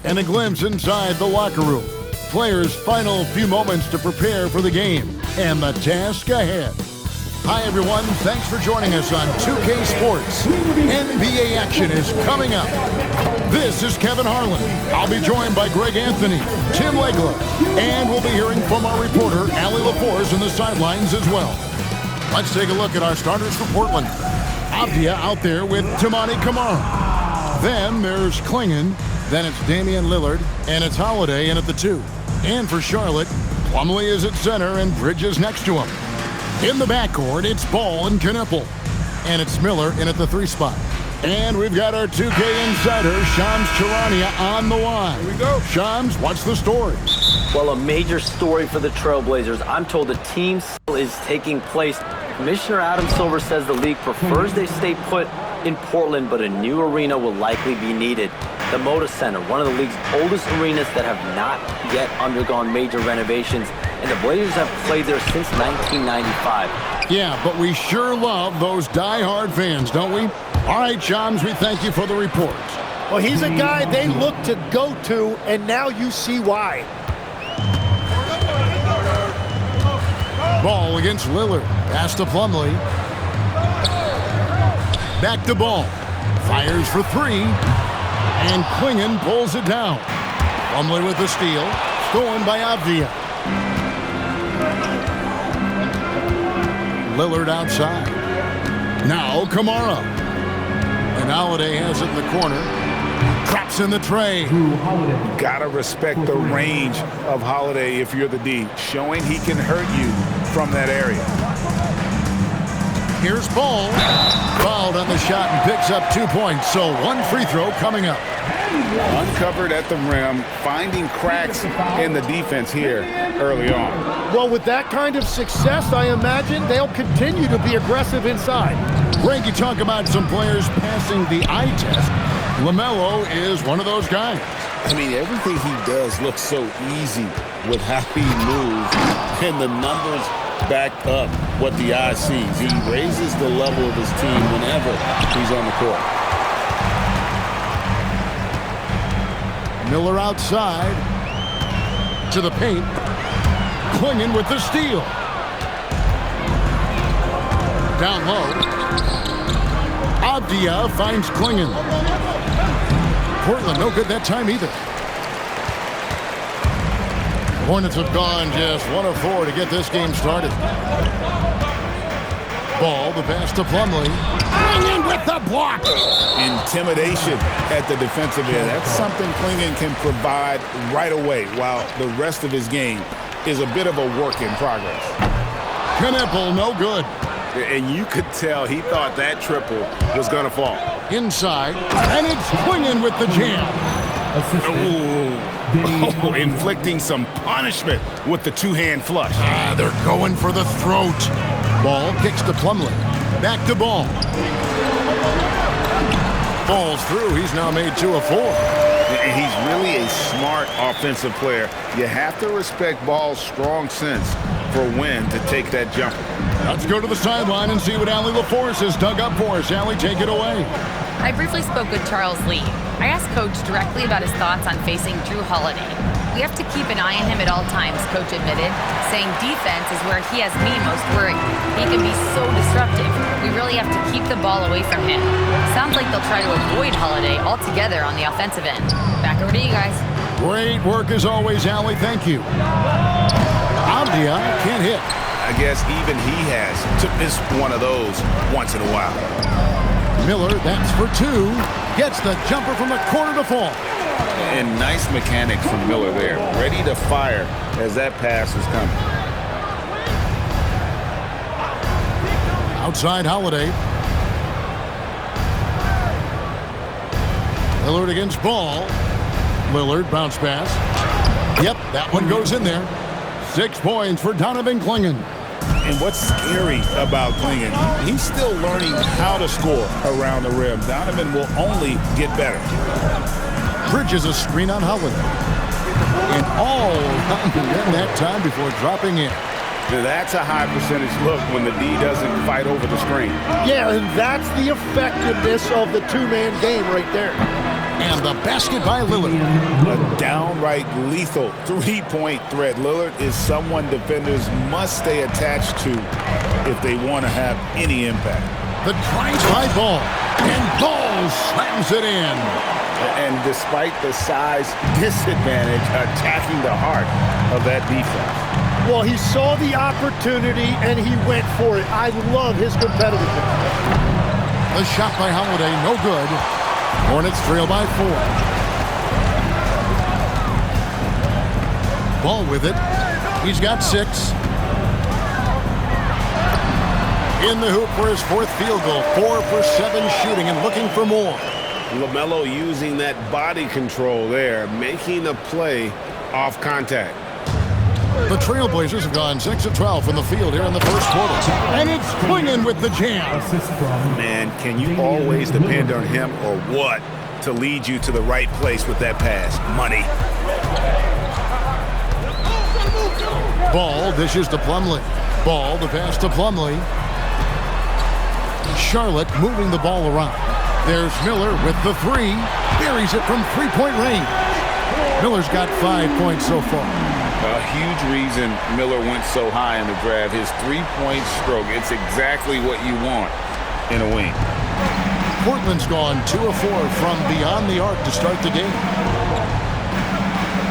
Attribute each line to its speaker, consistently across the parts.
Speaker 1: and a glimpse inside the locker room. Players' final few moments to prepare for the game and the task ahead. Hi, everyone. Thanks for joining us on 2K Sports. NBA action is coming up. This is Kevin Harlan. I'll be joined by Greg Anthony, Tim Legler, and we'll be hearing from our reporter, Allie LaForce, in the sidelines as well. Let's take a look at our starters for Portland. Avdia out there with Tamani Kamara. Then there's Klingon. Then it's Damian Lillard, and it's Holiday in at the 2. And for Charlotte, Plumlee is at center and Bridges next to him. In the backcourt, it's Ball and Knueppel. And it's Miller in at the 3 spot. And we've got our 2K insider, Shams Charania, on the line. Here we go. Shams, what's the story?
Speaker 2: Well, a major story for the Trailblazers. I'm told the team is taking place. Commissioner Adam Silver says the league prefers they stay put in Portland, but a new arena will likely be needed. The Moda Center, one of the league's oldest arenas that have not yet undergone major renovations, and the Blazers have played there since 1995.
Speaker 1: Yeah, but we sure love those die-hard fans, don't we? All right, Shams, we thank you for the report.
Speaker 3: Well, he's a guy they look to go to, and now you see why.
Speaker 1: Ball against Lillard. Pass to Plumlee. Back to Ball. Fires for 3. And Klingon pulls it down. Plumlee with the steal. Stolen by Avdia. Lillard outside. Now Kamara. And Holiday has it in the corner. Drops in the tray.
Speaker 4: You gotta respect the range of Holiday if you're the D, showing he can hurt you from that area.
Speaker 1: Here's Ball. Fouled on the shot and picks up 2 points. So 1 free throw coming up.
Speaker 4: Uncovered at the rim, finding cracks in the defense here early on.
Speaker 3: Well, with that kind of success, I imagine they'll continue to be aggressive inside.
Speaker 1: Greg, you talk about some players passing the eye test. LaMelo is one of those guys.
Speaker 4: I mean, everything he does looks so easy with how he moves, and the numbers back up what the eye sees. He raises the level of his team whenever he's on the court.
Speaker 1: Miller outside to the paint. Klingon with the steal. Down low. Avdia finds Klingon. Portland no good that time either. Hornets have gone just 1 of 4 to get this game started. Ball, the pass to Plumlee. Klingon with the block.
Speaker 4: Intimidation at the defensive end. That's something Klingon can provide right away, while the rest of his game is a bit of a work in progress.
Speaker 1: Knueppel, no good.
Speaker 4: And you could tell he thought that triple was going to fall.
Speaker 1: Inside, and it's Klingon with the jam.
Speaker 4: Oh, inflicting some punishment with the 2-hand flush.
Speaker 1: They're going for the throat. Ball kicks to Plumlee. Back to Ball. Falls through. He's now made 2 of 4.
Speaker 4: And he's really a smart offensive player. You have to respect Ball's strong sense for when to take that jumper.
Speaker 1: Let's go to the sideline and see what Allie LaForce has dug up for us. Allie, take it away.
Speaker 5: I briefly spoke with Charles Lee. I asked Coach directly about his thoughts on facing Drew Holiday. We have to keep an eye on him at all times, Coach admitted, saying defense is where he has me most worried. He can be so disruptive. We really have to keep the ball away from him. Sounds like they'll try to avoid Holiday altogether on the offensive end. Back over to you guys.
Speaker 1: Great work as always, Allie. Thank you. Avdia can't hit.
Speaker 4: I guess even he has to miss one of those once in a while.
Speaker 1: Miller, that's for 2. Gets the jumper from the corner to fall.
Speaker 4: And nice mechanics from Miller there. Ready to fire as that pass is coming.
Speaker 1: Outside Holiday. Lillard against Ball. Lillard, bounce pass. Yep, that one goes in there. 6 points for Donovan Klingon.
Speaker 4: And what's scary about Klingon, he's still learning how to score around the rim. Donovan will only get better.
Speaker 1: Bridges a screen on Holiday. And all around the rim that time before dropping in.
Speaker 4: Now that's a high percentage look when the D doesn't fight over the screen.
Speaker 3: Yeah, and that's the effectiveness of the 2-man game right there.
Speaker 1: And the basket by Lillard.
Speaker 4: A downright lethal three-point threat. Lillard is someone defenders must stay attached to if they want to have any impact.
Speaker 1: The drive by Ball. And Ball slams it in.
Speaker 4: And despite the size disadvantage, attacking the heart of that defense.
Speaker 3: Well, he saw the opportunity and he went for it. I love his competitiveness.
Speaker 1: The shot by Holiday, no good. Hornets trail by 4. Ball with it. He's got 6. In the hoop for his 4th field goal. 4 for 7 shooting and looking for more.
Speaker 4: LaMelo using that body control there, making a play off contact.
Speaker 1: The Trailblazers have gone 6 of 12 from the field here in the first quarter. And it's Quingen with the jam.
Speaker 4: Man, can you always depend on him or what to lead you to the right place with that pass? Money.
Speaker 1: Ball dishes to Plumlee. Ball the pass to Plumlee. Charlotte moving the ball around. There's Miller with the 3. Buries it from 3-point range. Miller's got 5 points so far.
Speaker 4: A huge reason Miller went so high in the draft, his 3-point stroke. It's exactly what you want in a wing.
Speaker 1: Portland's gone 2 of 4 from beyond the arc to start the game.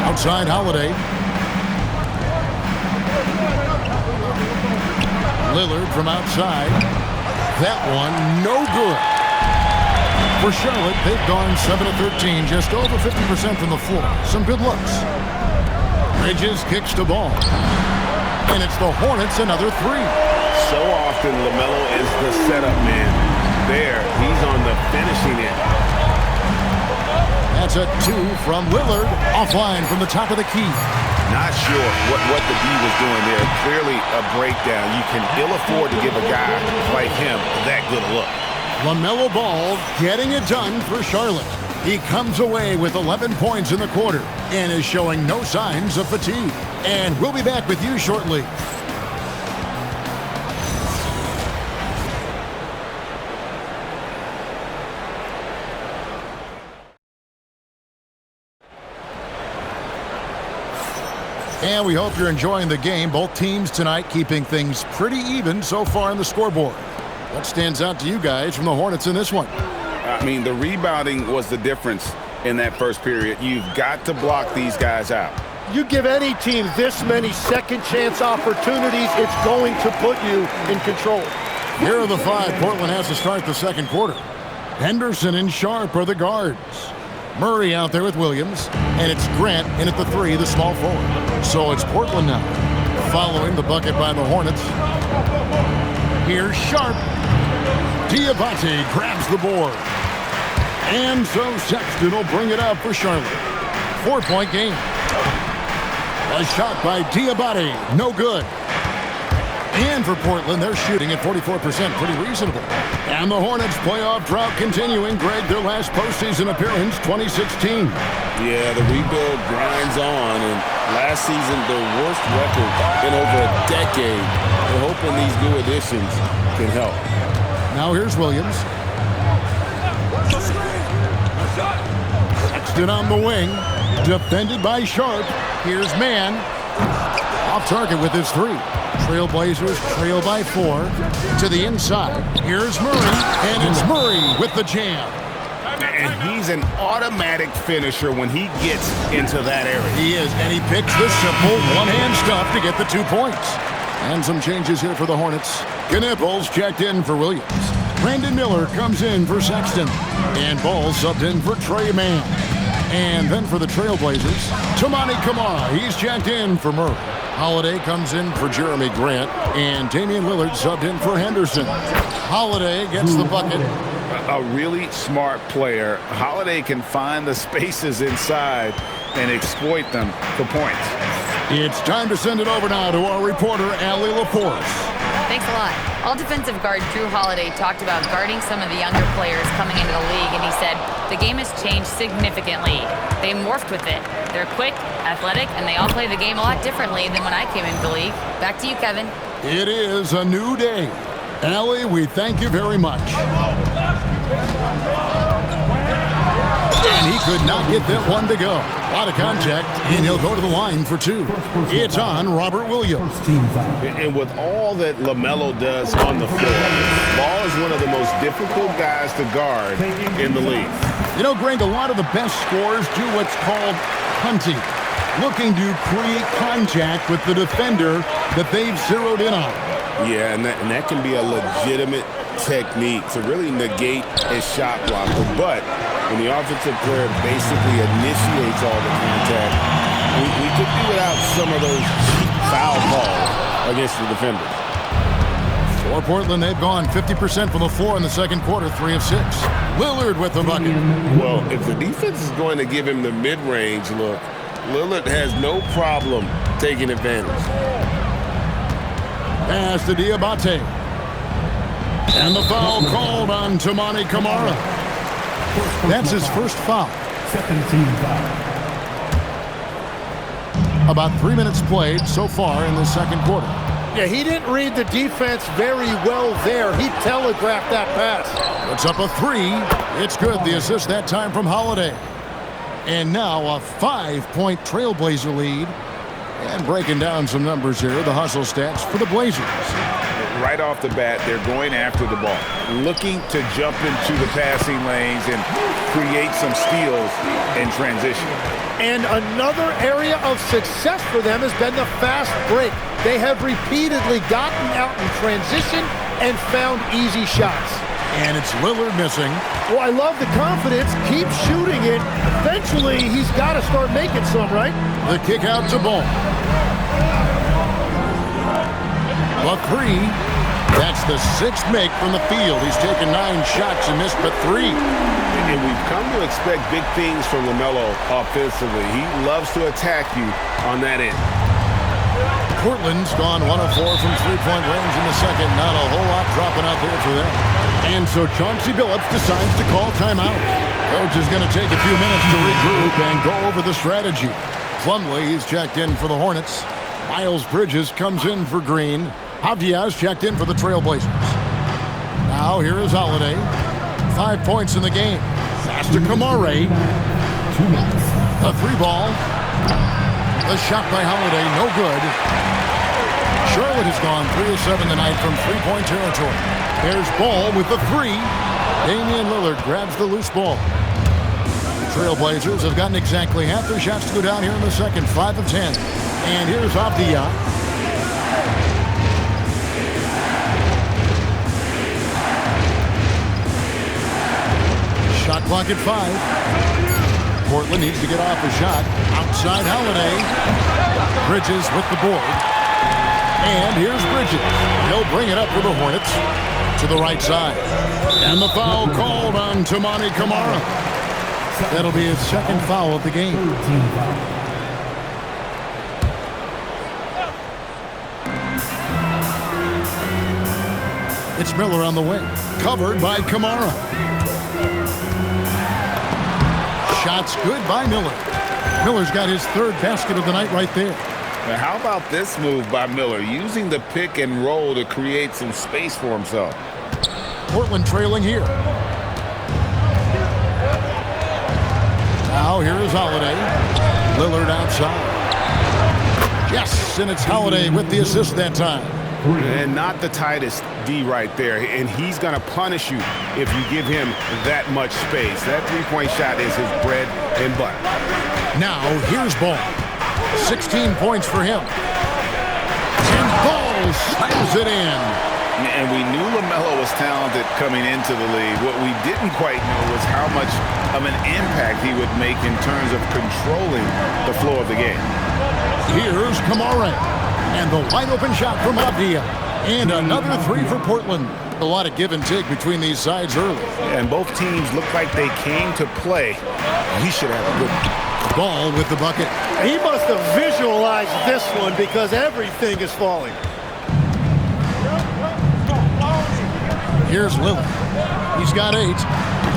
Speaker 1: Outside Holiday. Lillard from outside. That one, no good. For Charlotte, they've gone 7 of 13, just over 50% from the floor. Some good looks. Bridges kicks the ball. And it's the Hornets, another 3.
Speaker 4: So often, LaMelo is the setup man. There, he's on the finishing end.
Speaker 1: That's a 2 from Lillard. Offline from the top of the key.
Speaker 4: Not sure what the D was doing there. Clearly a breakdown. You can ill afford to give a guy like him that good a look.
Speaker 1: LaMelo Ball getting it done for Charlotte. He comes away with 11 points in the quarter and is showing no signs of fatigue. And we'll be back with you shortly. And we hope you're enjoying the game. Both teams tonight keeping things pretty even so far in the scoreboard. What stands out to you guys from the Hornets in this one?
Speaker 4: I mean, the rebounding was the difference in that first period. You've got to block these guys out.
Speaker 3: You give any team this many second chance opportunities, it's going to put you in control.
Speaker 1: Here are the 5 Portland has to start the second quarter. Henderson and Sharp are the guards. Murray out there with Williams. And it's Grant in at the 3, the small forward. So it's Portland now, following the bucket by the Hornets. Here's Sharp. Diabate grabs the board. And so Sexton will bring it up for Charlotte. 4-point game. A shot by Diabate, no good. And for Portland, they're shooting at 44%, pretty reasonable. And the Hornets playoff drought continuing. Greg, their last postseason appearance, 2016.
Speaker 4: Yeah, the rebuild grinds on, and last season, their worst record in over a decade. They're hoping these new additions can help.
Speaker 1: Now here's Williams. Sexton on the wing, defended by Sharp. Here's Mann, off target with his 3. Trailblazers trail by 4 to the inside. Here's Murray, and it's Murray with the jam.
Speaker 4: And he's an automatic finisher when he gets into that area.
Speaker 1: He is, and he picks the simple one-hand stuff to get the 2 points. And some changes here for the Hornets. Knipples checked in for Williams. Brandon Miller comes in for Sexton. And Ball subbed in for Trey Mann. And then for the Trailblazers, Toumani Camara. He's checked in for Murray. Holiday comes in for Jeremy Grant. And Damian Lillard subbed in for Henderson. Holiday gets the bucket.
Speaker 4: A really smart player. Holiday can find the spaces inside and exploit them for points.
Speaker 1: It's time to send it over now to our reporter, Allie LaForce.
Speaker 5: Thanks a lot. All defensive guard Drew Holiday talked about guarding some of the younger players coming into the league, and he said, the game has changed significantly. They morphed with it. They're quick, athletic, and they all play the game a lot differently than when I came into the league. Back to you, Kevin.
Speaker 1: It is a new day. Allie, we thank you very much. And he could not get that one to go. A lot of contact, and he'll go to the line for two. It's on Robert Williams.
Speaker 4: And with all that LaMelo does on the floor, Ball is one of the most difficult guys to guard in the league.
Speaker 1: You know, Greg, a lot of the best scorers do what's called hunting, looking to create contact with the defender that they've zeroed in on.
Speaker 4: Yeah, and that can be a legitimate technique to really negate a shot blocker. But when the offensive player basically initiates all the contact, we could do without some of those cheap foul calls against the defenders.
Speaker 1: For Portland, they've gone 50% from the floor in the second quarter, 3 of 6. Lillard with the bucket.
Speaker 4: Well, if the defense is going to give him the mid-range look, Lillard has no problem taking advantage.
Speaker 1: Pass to Diabate. And the foul called on Toumani Camara. That's his first foul. About 3 minutes played so far in the second quarter.
Speaker 3: Yeah, he didn't read the defense very well there. He telegraphed that pass.
Speaker 1: It's up a 3. It's good. The assist that time from Holiday. And now a 5-point Trailblazer lead. And breaking down some numbers here, the hustle stats for the Blazers.
Speaker 6: Right off the bat, they're going after the ball, looking to jump into the passing lanes and create some steals in transition.
Speaker 3: And another area of success for them has been the fast break. They have repeatedly gotten out in transition and found easy shots.
Speaker 1: And it's Lillard missing.
Speaker 3: Well, I love the confidence. Keep shooting it. Eventually, he's got to start making some, right?
Speaker 1: The kick out to Ball. A 3. That's the 6th make from the field. He's taken 9 shots and missed but 3.
Speaker 4: And we've come to expect big things from LaMelo offensively. He loves to attack you on that end.
Speaker 1: Portland's gone 1 of 4 from three-point range in the second. Not a whole lot dropping out there for them. And so Chauncey Billups decides to call timeout. Coach is going to take a few minutes to regroup and go over the strategy. Plumlee, he's checked in for the Hornets. Miles Bridges comes in for Green. Javier checked in for the Trailblazers. Now here is Holiday. 5 points in the game. Pass to Kamare. 2 minutes. A 3-ball. The shot by Holiday, no good. Charlotte has gone 3 of 7 tonight from three-point territory. There's Ball with the 3. Damian Lillard grabs the loose ball. The Trailblazers have gotten exactly half their shots to go down here in the second, 5 of 10. And here's Avdia. Shot clock at 5. Portland needs to get off a shot. Outside Holiday. Bridges with the board. And here's Bridges. He'll bring it up for the Hornets to the right side. And the foul called on Toumani Camara. That'll be his second foul of the game. It's Miller on the wing. Covered by Camara. Shots good by Miller. Miller's got his 3rd basket of the night right there.
Speaker 6: Now, how about this move by Miller, using the pick and roll to create some space for himself?
Speaker 1: Portland trailing here. Now here is Holiday. Lillard outside. Yes, and it's Holiday with the assist that time.
Speaker 6: And not the tightest D right there. And he's going to punish you if you give him that much space. That three-point shot is his bread and butter.
Speaker 1: Now here's Ball. 16 points for him. And Ball slams it in.
Speaker 6: And we knew LaMelo was talented coming into the league. What we didn't quite know was how much of an impact he would make in terms of controlling the flow of the game.
Speaker 1: Here's Kamara. And the wide-open shot from Avdia. And another 3 for Portland. A lot of give and take between these sides early.
Speaker 6: And both teams look like they came to play. We should have a good
Speaker 1: Ball with the bucket.
Speaker 3: He must have visualized this one because everything is falling.
Speaker 1: Here's Lillard. He's got 8.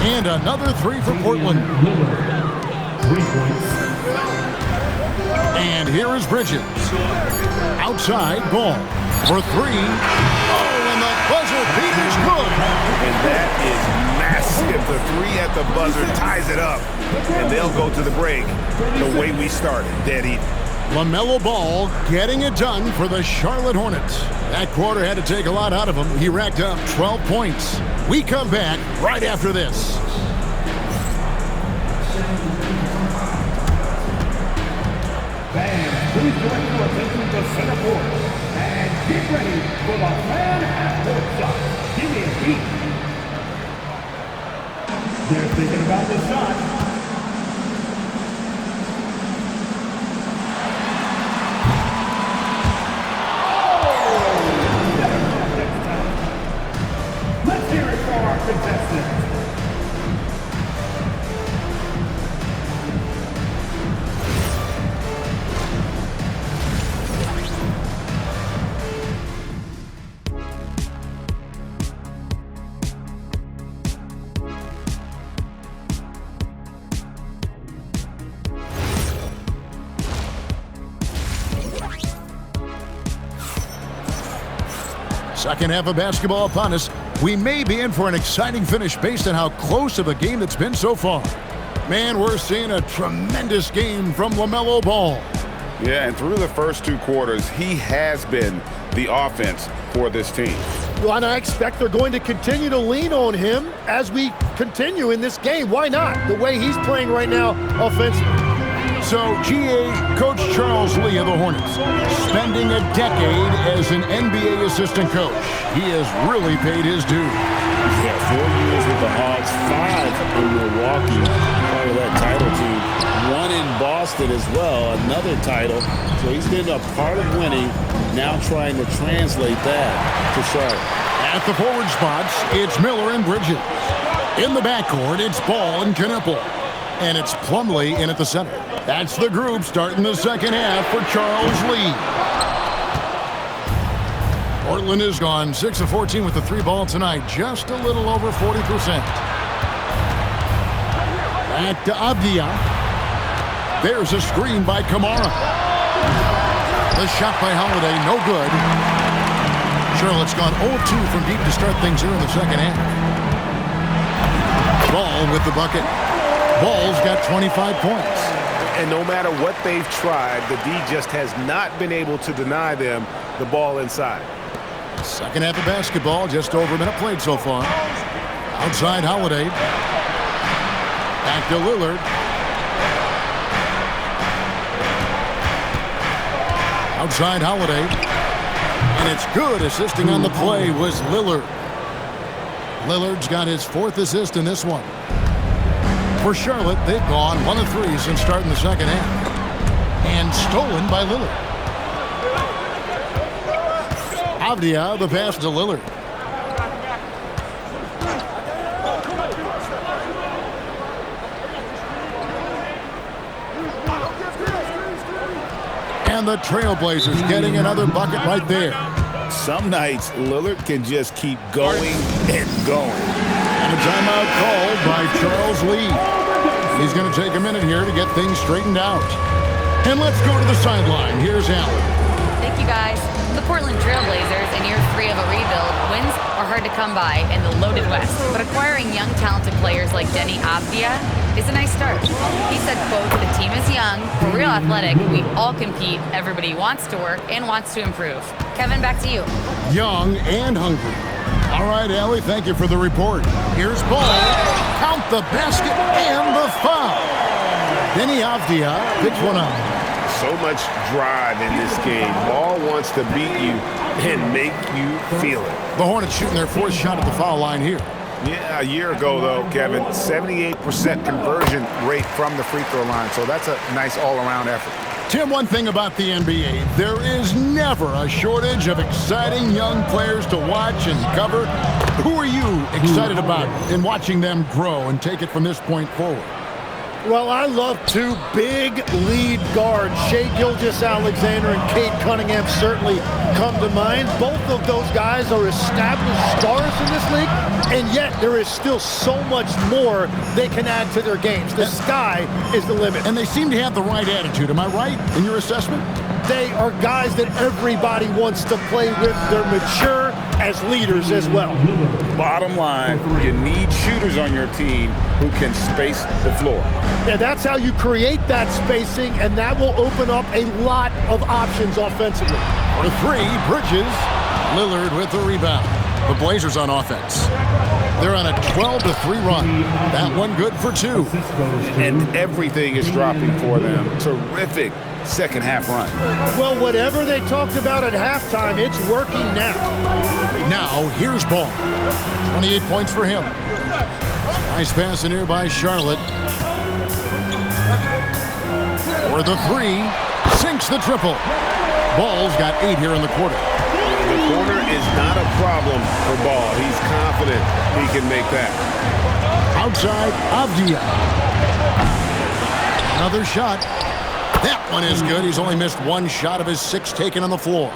Speaker 1: And another 3 for Portland.
Speaker 7: 3 points.
Speaker 1: And here is Bridges. Outside, Ball for 3. Oh, and the buzzer beat is good.
Speaker 6: And that is massive If the three at the buzzer ties it up, and they'll go to the break the way we started, dead even.
Speaker 1: LaMelo Ball getting it done for the Charlotte Hornets. That quarter had to take a lot out of him. He racked up 12 points. We come back right after this.
Speaker 7: Fans, please direct your attention to center court and get ready for the fan half-court shot. Give me a beat. They're thinking about the shot. Let's hear it for our contestants.
Speaker 1: Second half of basketball upon us. We may be in for an exciting finish based on how close of a game it's been so far. Man, we're seeing a tremendous game from LaMelo Ball.
Speaker 6: Yeah, and through the first two quarters, he has been the offense for this team.
Speaker 3: Well, and I expect they're going to continue to lean on him as we continue in this game. Why not? The way he's playing right now offensively.
Speaker 1: So, GA Coach Charles Lee of the Hornets, spending a decade as an NBA assistant coach. He has really paid his dues.
Speaker 4: Yeah, 4 years with the Hawks, 5 in Milwaukee, part of that title team. 1 in Boston as well, another title. So he's been a part of winning, now trying to translate that to Charlotte.
Speaker 1: At the forward spots, it's Miller and Bridges. In the backcourt, it's Ball and Knipple. And it's Plumlee in at the center. That's the group starting the second half for Charles Lee. Portland has gone 6 of 14 with the 3-ball tonight, just a little over 40%. Back to Avdia. There's a screen by Kamara. The shot by Holiday, no good. Charlotte's gone 0-2 from deep to start things here in the second half. Ball with the bucket. Ball's got 25 points.
Speaker 8: And no matter what they've tried, the D just has not been able to deny them the ball inside.
Speaker 1: Second half of basketball, just over a minute played so far. Outside Holiday. Back to Lillard. Outside Holiday. And it's good. Assisting on the play was Lillard. Lillard's got his 4th assist in this one. For Charlotte, they've gone 1 of 3 since starting the second half. And stolen by Lillard. Avdia, the pass to Lillard. And the Trailblazers getting another bucket right there.
Speaker 6: Some nights, Lillard can just keep going and going.
Speaker 1: And a timeout called by Charles Lee. He's going to take a minute here to get things straightened out. And let's go to the sideline. Here's Allen.
Speaker 5: Thank you, guys. The Portland Trailblazers, in year 3 of a rebuild, wins are hard to come by in the loaded West. But acquiring young, talented players like Denny Avdia is a nice start. He said, quote, "The team is young, we're real athletic, we all compete, everybody wants to work and wants to improve." Kevin, back to you.
Speaker 1: Young and hungry. All right, Allie, thank you for the report. Here's Ball. Count the basket and the foul. Denny Avdia picks one up.
Speaker 8: So much drive in this game. Ball wants to beat you and make you feel it.
Speaker 1: The Hornets shooting their 4th shot at the foul line here.
Speaker 8: Yeah, a year ago, though, Kevin, 78% conversion rate from the free throw line. So that's a nice all-around effort.
Speaker 1: Tim, one thing about the NBA, there is never a shortage of exciting young players to watch and cover. Who are you excited about in watching them grow and take it from this point forward?
Speaker 3: Well, I love 2 big lead guards. Shai Gilgeous-Alexander and Cade Cunningham certainly come to mind. Both of those guys are established stars in this league, and yet there is still so much more they can add to their games. The sky is the limit.
Speaker 1: And they seem to have the right attitude. Am I right in your assessment?
Speaker 3: They are guys that everybody wants to play with. They're mature, as leaders as well.
Speaker 6: Bottom line, you need shooters on your team who can space the floor.
Speaker 3: Yeah, that's how you create that spacing, and that will open up a lot of options offensively.
Speaker 1: For three, Bridges. Lillard with the rebound. The Blazers on offense. They're on a 12-3 run. That one good for two.
Speaker 6: And everything is dropping for them. Terrific second half run.
Speaker 3: Well, whatever they talked about at halftime, it's working now.
Speaker 1: Now, here's Ball. 28 points for him. Nice pass in here by Charlotte. For the three, sinks the triple. Ball's got 8 here in the quarter.
Speaker 6: The corner is not a problem for Ball. He's confident he can make that.
Speaker 1: Outside, Avdia. Another shot. That one is good. He's only missed one shot of his 6 taken on the floor.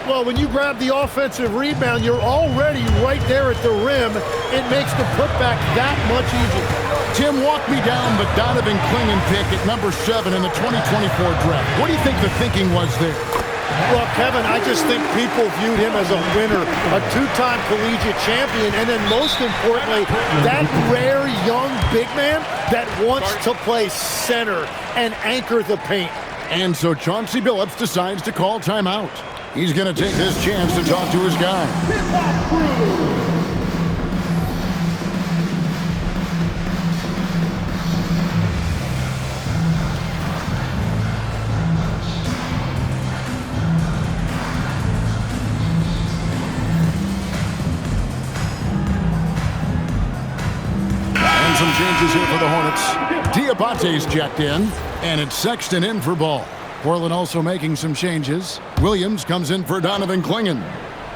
Speaker 3: Well, when you grab the offensive rebound, you're already right there at the rim. It makes the putback that much easier.
Speaker 1: Tim, walk me down the Donovan Clingan pick at number 7 in the 2024 draft. What do you think the thinking was there?
Speaker 3: Well, Kevin, I just think people viewed him as a winner, a 2-time collegiate champion, and then most importantly, that rare young big man that wants to play center and anchor the paint.
Speaker 1: And so Chauncey Billups decides to call timeout. He's going to take this chance to talk to his guy. Some changes here for the Hornets. Diabate's checked in, and it's Sexton in for Ball. Portland also making some changes. Williams comes in for Donovan Clingan,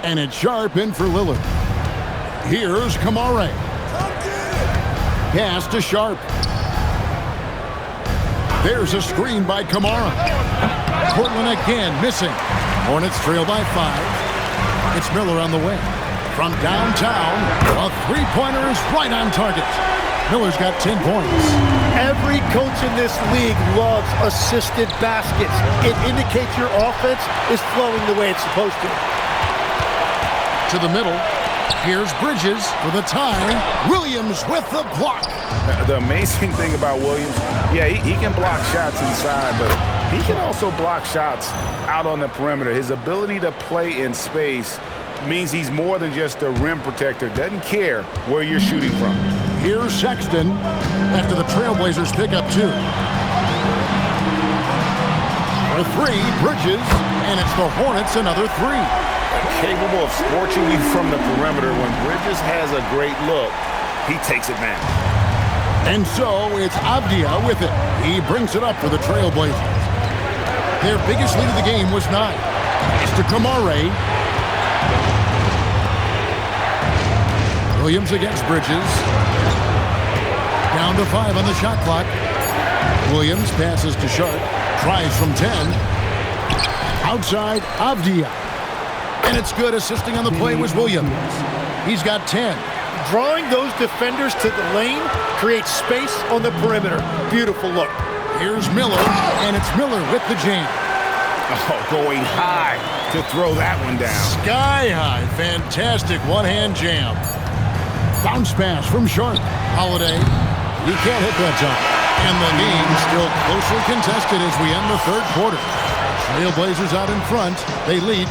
Speaker 1: and it's Sharp in for Lillard. Here's Kamare. Pass to Sharp. There's a screen by Kamara. Portland again missing. Hornets trail by 5. It's Miller on the wing. From downtown, a three-pointer is right on target. Miller's got 10 points.
Speaker 3: Every coach in this league loves assisted baskets. It indicates your offense is flowing the way it's supposed to.
Speaker 1: To the middle. Here's Bridges for the tie. Williams with the block.
Speaker 6: The amazing thing about Williams, yeah, he can block shots inside, but he can also block shots out on the perimeter. His ability to play in space means he's more than just a rim protector. Doesn't care where you're shooting from.
Speaker 1: Here's Sexton after the Trailblazers pick up 2. For 3, Bridges, and it's the Hornets another 3.
Speaker 6: Capable of scorching you from the perimeter. When Bridges has a great look, he takes it now.
Speaker 1: And so it's Avdia with it. He brings it up for the Trailblazers. Their biggest lead of the game was 9. It's to Kamare. Williams against Bridges. Down to 5 on the shot clock. Williams passes to Sharp. Tries from 10. Outside, Avdia. And it's good. Assisting on the play was Williams. He's got 10.
Speaker 3: Drawing those defenders to the lane creates space on the perimeter. Beautiful look.
Speaker 1: Here's Miller, and it's Miller with the jam.
Speaker 6: Oh, going high to throw that one down.
Speaker 1: Sky high. Fantastic one-hand jam. Bounce pass from Sharp. Holiday. He can't hit that time. And the game still closely contested as we end the third quarter. Trailblazers out in front. They lead.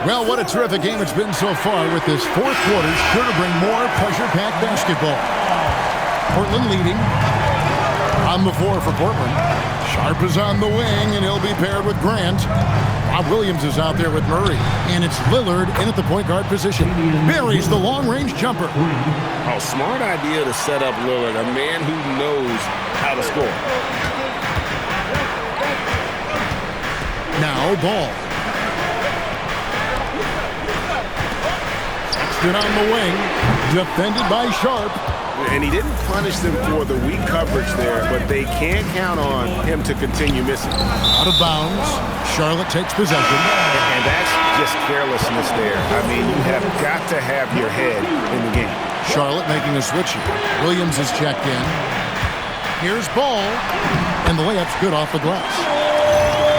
Speaker 1: Well, what a terrific game it's been so far, with this fourth quarter sure to bring more pressure-packed basketball. Portland leading. On the floor for Portland. Sharp is on the wing, and he'll be paired with Grant. Bob Williams is out there with Murray. And it's Lillard in at the point guard position. Buries the long-range jumper.
Speaker 4: Oh, smart idea to set up Lillard, a man who knows how to score.
Speaker 1: Now Ball. Sexton on the wing. Defended by Sharp.
Speaker 6: And he didn't punish them for the weak coverage there, but they can't count on him to continue missing.
Speaker 1: Out of bounds. Charlotte takes possession.
Speaker 6: And that's just carelessness there. I mean, you have got to have your head in the game.
Speaker 1: Charlotte making a switch here. Williams is checked in. Here's Ball. And the layup's good off the glass.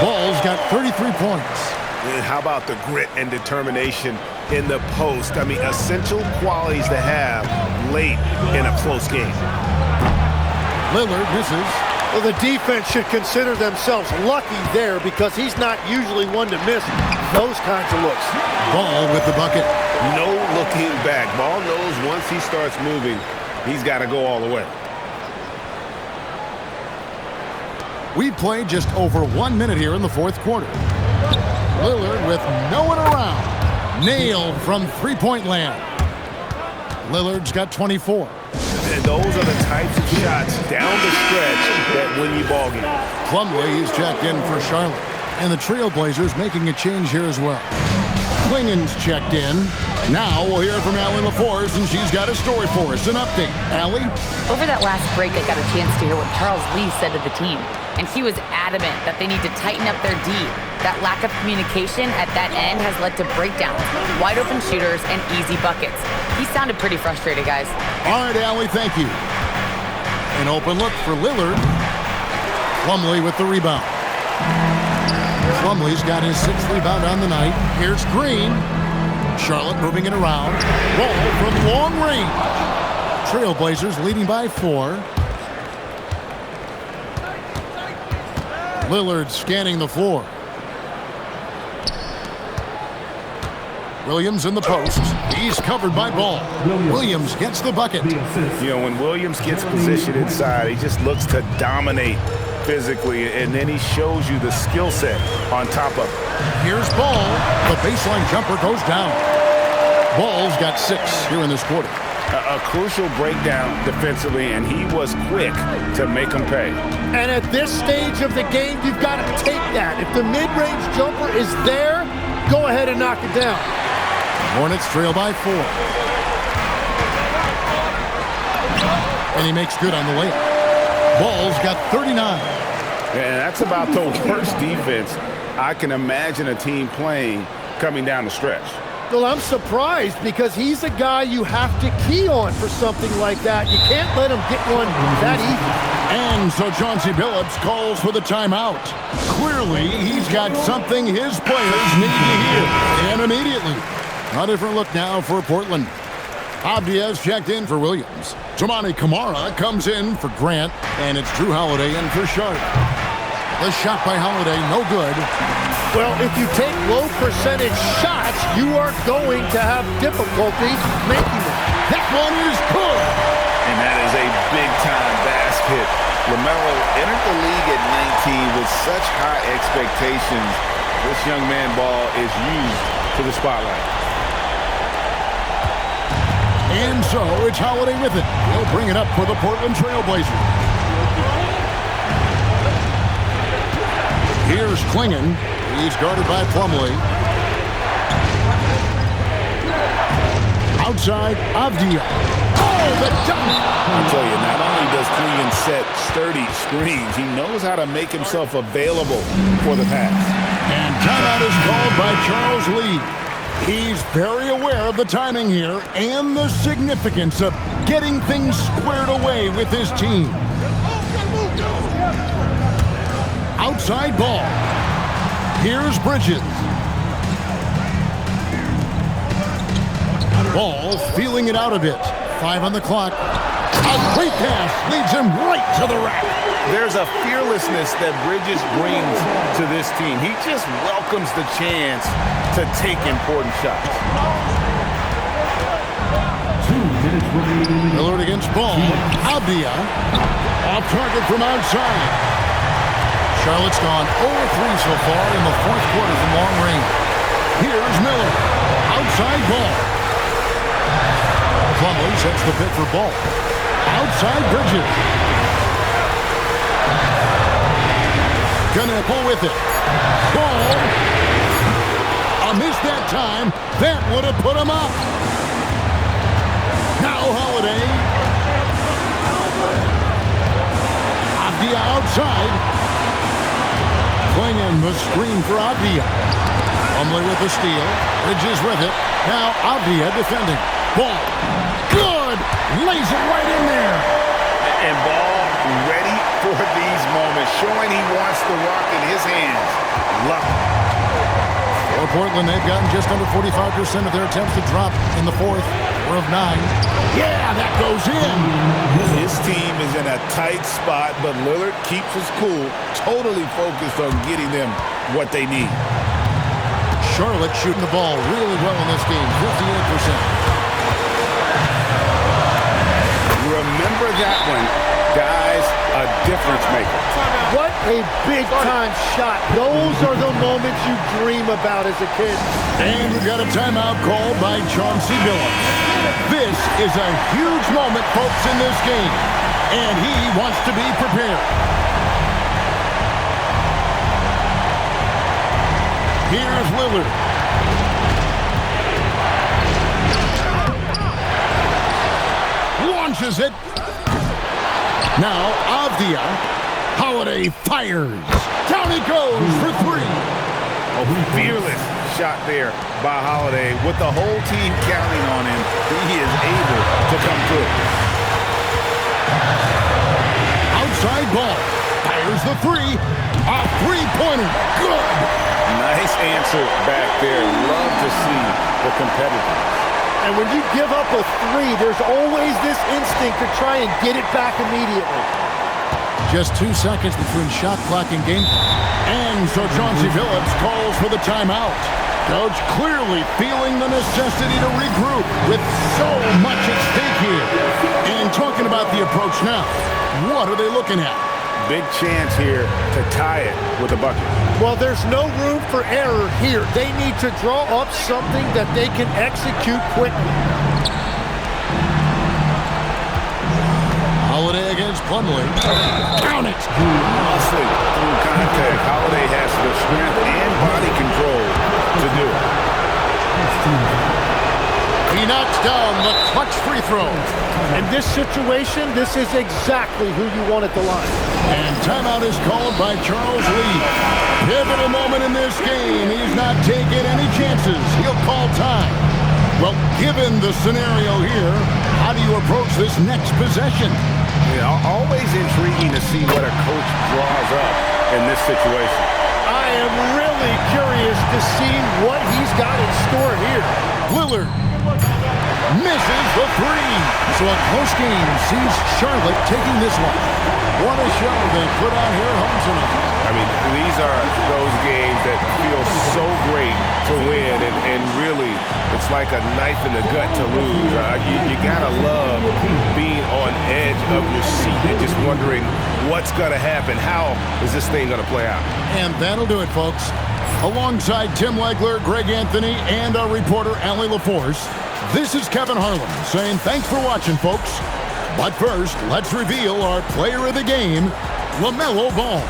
Speaker 1: Ball's got 33 points.
Speaker 8: And how about the grit and determination in the post? I mean, essential qualities to have late in a close game.
Speaker 1: Lillard misses.
Speaker 3: Well, the defense should consider themselves lucky there because he's not usually one to miss those kinds of looks.
Speaker 1: Ball with the bucket.
Speaker 8: No looking back. Ball knows once he starts moving, he's got to go all the way.
Speaker 1: We played just over 1 minute here in the fourth quarter. Lillard with no one around. Nailed from three-point land. Lillard's got 24.
Speaker 8: And those are the types of shots down the stretch that win you ball games.
Speaker 1: Plumlee is checked in for Charlotte. And the Trailblazers making a change here as well. Klingen's checked in. Now we'll hear from Allie LaForce, and she's got a story for us. An update. Allie?
Speaker 5: Over that last break, I got a chance to hear what Charles Lee said to the team. And he was adamant that they need to tighten up their D. That lack of communication at that end has led to breakdowns, wide open shooters, and easy buckets. He sounded pretty frustrated, guys.
Speaker 1: All right, Allie, thank you. An open look for Lillard. Plumlee with the rebound. Plumlee's got his 6th rebound on the night. Here's Green. Charlotte moving it around. Ball from long range. Trailblazers leading by 4. Lillard scanning the floor. Williams in the post. He's covered by Ball. Williams gets the bucket.
Speaker 6: You know, when Williams gets positioned inside, he just looks to dominate physically, and then he shows you the skill set on top of it.
Speaker 1: Here's Ball. The baseline jumper goes down. Ball's got 6 here in this quarter.
Speaker 6: A crucial breakdown defensively, and he was quick to make him pay.
Speaker 3: And at this stage of the game, you've got to take that. If the mid-range jumper is there, go ahead and knock it down.
Speaker 1: Hornets trail by 4. And he makes good on the layup. Ball's got 39.
Speaker 6: And that's about the worst defense I can imagine a team playing coming down the stretch.
Speaker 3: Well, I'm surprised because he's a guy you have to key on for something like that. You can't let him get one that easy.
Speaker 1: And so Chauncey Billups calls for the timeout. Clearly, he's got something his players need to hear. And immediately, a different look now for Portland. Abdia's checked in for Williams. Toumani Camara comes in for Grant. And it's Drew Holiday in for Charlotte. The shot by Holiday, no good.
Speaker 3: Well, if you take low percentage shots, you are going to have difficulty making them.
Speaker 1: That one is good.
Speaker 6: And that is a big-time basket. LaMelo entered the league at 19 with such high expectations. This young man ball is used to the spotlight.
Speaker 1: And so it's Holiday with it. He'll bring it up for the Portland Trailblazers. Here's Klingen. He's guarded by Plumlee. Outside, Avdia. Oh, the dunk!
Speaker 6: I'll tell you, not only does Klingen set sturdy screens, he knows how to make himself available for the pass.
Speaker 1: And timeout is called by Charles Lee. He's very aware of the timing here and the significance of getting things squared away with his team. Outside Ball. Here's Bridges. Ball feeling it out a bit. 5 on the clock. A great pass leads him right to the rack.
Speaker 6: There's a fearlessness that Bridges brings to this team. He just welcomes the chance to take important shots.
Speaker 7: 2 minutes remaining.
Speaker 1: Lillard against Ball. Abdia. Off target from outside. Charlotte's gone 0-3 so far in the fourth quarter from long range. Here's Miller. Outside Ball. Plumlee sets the pick for Ball. Outside Bridges. Gunapple with it. Ball. A miss that time. That would have put him up. Now Holiday. Abdia outside. Klingen the screen for Avdia. Plumlee with the steal. Bridges with it. Now Avdia defending. Ball. Good. Lays it right in there.
Speaker 6: And Ball ready for these moments, showing he wants the rock in his hands. Love it.
Speaker 1: For Portland, they've gotten just under 45% of their attempts to drop in the fourth. 4 of 9. Yeah, that goes in.
Speaker 6: His team is in a tight spot, but Lillard keeps his cool, totally focused on getting them what they need.
Speaker 1: Charlotte shooting the ball really well in this game, 58%.
Speaker 6: Remember that one, guys, a difference maker.
Speaker 3: What a big-time shot. Those are the moments you dream about as a kid.
Speaker 1: And we've got a timeout called by Chauncey Billups. This is a huge moment, folks, in this game. And he wants to be prepared. Here's Lillard. Launches it. Now Avdia. Holiday fires. Down he goes for 3.
Speaker 6: A fearless shot there by Holiday. With the whole team counting on him, he is able to come through.
Speaker 1: Outside ball. Fires the 3. A three-pointer. Good.
Speaker 6: Nice answer back there. Love to see the competitors.
Speaker 3: And when you give up a 3, there's always this instinct to try and get it back immediately.
Speaker 1: Just 2 seconds between shot clock and game. And so Chauncey Billups calls for the timeout. Coach clearly feeling the necessity to regroup with so much at stake here. And talking about the approach now, what are they looking at?
Speaker 6: Big chance here to tie it with a bucket.
Speaker 3: Well, there's no room for error here. They need to draw up something that they can execute quickly.
Speaker 1: Holiday against Plumlee. Count it!
Speaker 6: Muscling through contact. Holiday has the strength and body control to do it.
Speaker 1: He knocks down the clutch free throw.
Speaker 3: In this situation, this is exactly who you want at the line.
Speaker 1: And timeout is called by Charles Lee. Pivotal moment in this game. He's not taking any chances. He'll call time. Well, given the scenario here, how do you approach this next possession?
Speaker 6: Yeah, always intriguing to see what a coach draws up in this situation.
Speaker 3: I am really curious to see what he's got in store here.
Speaker 1: Lillard misses the 3. So a close game sees Charlotte taking this one. What a show they put on here at home tonight.
Speaker 6: I mean, these are those games that feel so great to win, and really, it's like a knife in the gut to lose. You gotta love being on edge of your seat and just wondering what's gonna happen. How is this thing gonna play out?
Speaker 1: And that'll do it, folks. Alongside Tim Legler, Greg Anthony, and our reporter, Allie LaForce, this is Kevin Harlan saying thanks for watching, folks. But first, let's reveal our player of the game, LaMelo Ball.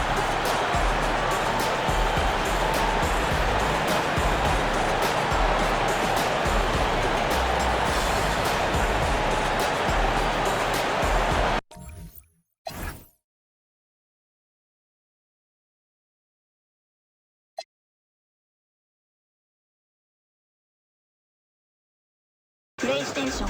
Speaker 9: PlayStation